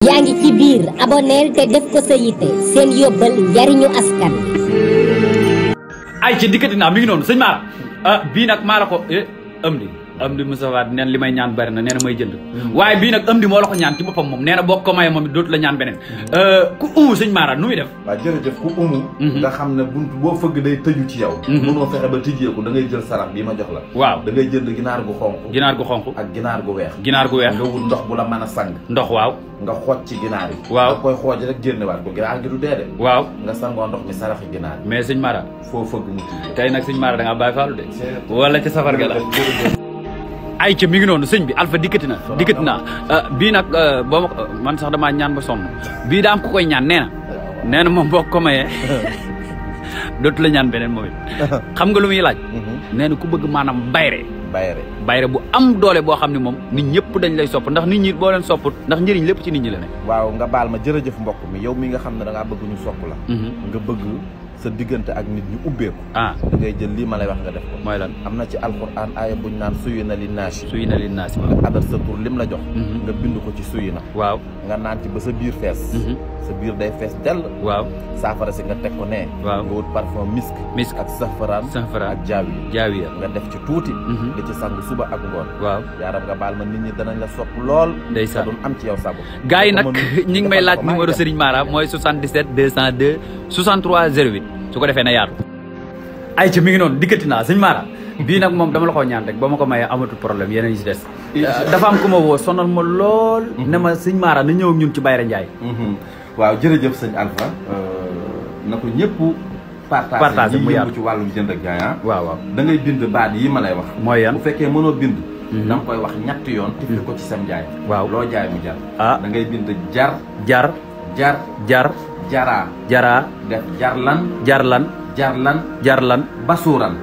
yaa ngi ci biir abonneel te def ko sa yitte seen yóbbal njariñu askan. ay ci dikkati naa mi ngi noonu sëñ Mara bii nag maa la ko am di Moustapha neen li may ñaan bari na nee na may jënd waaye bii nag am di moo la ko ñaan ci boppam moom nee na boo ko maye moom it dootu la ñaan beneen ku umu sëñ Mara nu muy def waaw jërëjëf ku umu nga xam ne bunt boo fëgg day tëju ci yow mënoo fexe ba tijjeeku da ngay jël sarax bii ma jox la waaw da ngay jënd ginaar gu xonq ak ginaar gu weex nga wut ndox bu la mën a sang ndox waaw nga xooj ci ginaar yi waaw nga koy xooj rek génnewaat ko ginaar gi du dee de waaw nga sangoo ndox mi saraxi ginaar yi mais sëñ Mara foo fëgg mu tijjee tey nag sëñ Mara da ngaa bàyyi faalu de wala ci safar ga la ay ca mi ngi noonu sëñ bi Alpha dikkati na bii nag boo ma man sax damaa ñaan ba sonn bii daa am ku koy ñaan nee na moom boo ko mayee dootu la ñaan beneen moom it xam nga lu muy laaj nee na ku bëgg maanaam bayre bu am doole boo xam ne moom nit ñëpp dañ lay sopp ndax nit ñi boo leen sopput ndax njëriñ lépp ci nit ñi la ne waaw nga baal ma jërëjëf mbokk mi yow mi nga xam ne da ngaa bëgg ñu sopp la nga bëgg sa diggante ak nit ñu ubbeeku da ngay jël lii ma lay wax nga def ko mooy lan am na ci alquran aaya buñ naan suyu na li naasi nga adal sa tur lim la jox nga bind ko ci suyu na waaw nga naan ci ba sa biir fees sa biir day fees dell waaw saafara si nga teg ko nee waaw nga wut parfum misk ak safaraan ak jaawiya nga def ci tuuti di ci sangu suba ak ngoon waaw yaaram nga baal ma nit ñi danañ la sopp lool ndeysaan doon am ci yow sago gars yi nag ñi ngi may laaj numéro Serigne Mara mooy 77 202 63 08 su ko defee na yaatu ay ci mi ngi noonu dikkati naa sëñ Mara bii nag moom dama la ko ñaan rek ba ma ko mayee amatul problème yeneen yi ci des dafa am ku ma woo sonal ma lool ne ma sëñ Mara na ñëw ñun ci Bayra Ndiaye waaw jërëjëf sëñ Alpha na ko ñëpp partagé mu yàgg ci wàllum jënd ak jaay waaw da ngay bind baat yi ma lay wax mooy yan bu fekkee mënoo bind da nga koy wax ñetti yoon tifli ko ci sam jaay waaw loo jaay mu jar da ngay bind jaraa def jarlan basuuran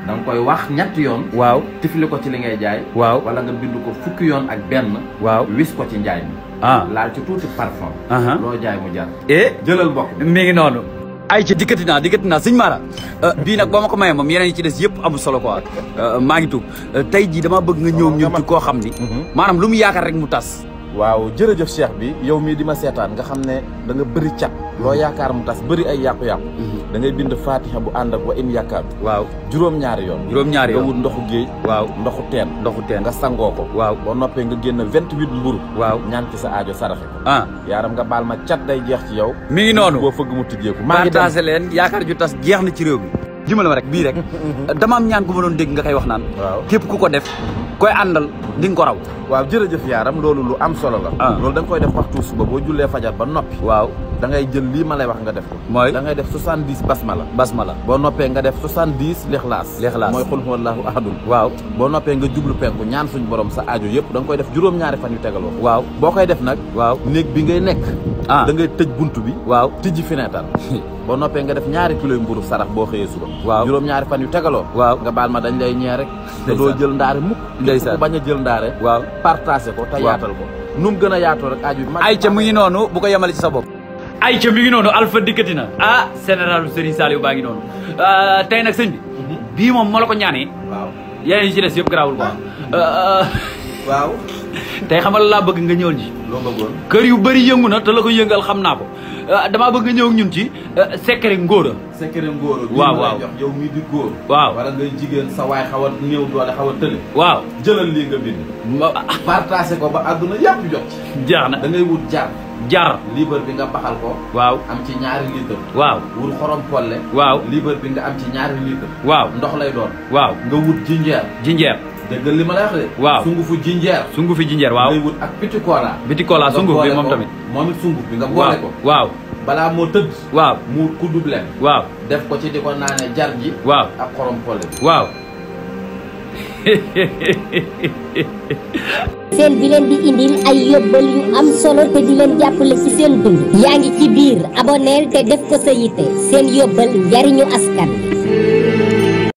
da nga koy wax ñetti yoon waaw tifli ko ci li ngay jaay waaw wala nga bind ko fukki yoon ak benn waaw wis ko ci njaay mi laal ci tuuti parfum loo jaay mu jar jëlal mbokk mi ngi noonu ay ci dikkati naa sëñ Mara bii nag boo ma ko mayee moom yeneen yi ci des yëpp amul solo quoi maa ngi tuub tey jii dama bëgg nga ñëw ñun ci koo xam ni maanaam lu mu yaakaar rek mu tas waaw jërëjëf Cheikh bi yow mii di ma seetaan nga xam ne da nga bëri cat loo yaakaar mu tas bëri ay yàqu-yàqu da ngay bind fatiha bu ànd ak wa in yaakaar waaw juróom-ñaari yoon nga wut ndoxu géej waaw ndoxu teen nga sangoo ko waaw boo noppee nga génn 28 mburu waaw ñaan ci sa aajo saraxe ko yaaram nga baal ma cat day jeex ci yow mi ngi noonu boo fëgg mu tijjeeku partagé leen yaakaar ju tas jeex na ci réew mi dimbali ma rek bii rek dama am ñaan gu ma doon dégg nga koy wax naan képp ku ko def koy àndal di nga ko raw waaw jërëjëf yaaram loolu lu am solo la loolu da nga koy def waxtu suba boo jullee fajar ba noppi waaw da ngay jël lii ma lay wax nga def ko mooy da ngay def 70 basmala boo noppee nga def 70 lixlaas mooy xul huwallaahu ahadun waaw boo noppee nga jublu penku ñaan suñu borom sa aajo yëpp da nga koy def juróom-ñaari fan yu tegaloo waaw boo koy def nag waaw néeg bi ngay nekk da ngay tëj buntu bi waaw tijji fenêtre boo noppee nga def ñaari kilo mburu sarax boo xëyee suba waaw juróom-ñaari fan yu tegaloo waaw nga baal ma dañ lay ñee rek te doo jël ndaare mukk ndeysaan bañ a jël ndaare waaw partagé ko te yaatal ko nu mu gën a yaatoo rek aajo bi ay ca mu ngi noonu bu ko yemale ci sa bopp ay ca mi ngi noonu Alpha dikkati na général Serigne Saliou baa ngi noonu tey nag sëñ bi bii moom moo la ko ñaanee waaw yeneen yi ci des yëpp garaawul quoi waaw tey xamal laa bëgg nga ñëwal ji loo bëggoon kër yu bëri yëngu na te la ko yëngal xam naa ko damaa bëgg nga ñëw ñun ci secret ngóora waaw yow mii di góor waaw wala ngay jigéen sa waay xaw a néew doole xaw a tële waaw jëlal lii nga bind partagé ko ba àdduna yàpp jot jeex na da ngay wut jar liibar bi nga baxal ko waaw am ci ñaari litre waaw wut xorom polle waaw liibar bi nga am ci ñaari litre waaw ndox lay doon waaw nga wut jinjeer dégg li ma lay wax de waaw sungufu jinjeer waaw ngay wut ak petit cola sunguf bi moom tamit moom it sunguf bi nga boole ko waaw balaa moo tëdd waaw mu kuddub leen waaw def ko ci di ko naane jar ji waaw ak xorom polle bi waaw seen bi leen di indil ay yóbbal yu am solo te di leen jàppale ci seen dund yaa ngi ci biir abonneel te def ko sa yitte seen yóbbal njariñu askan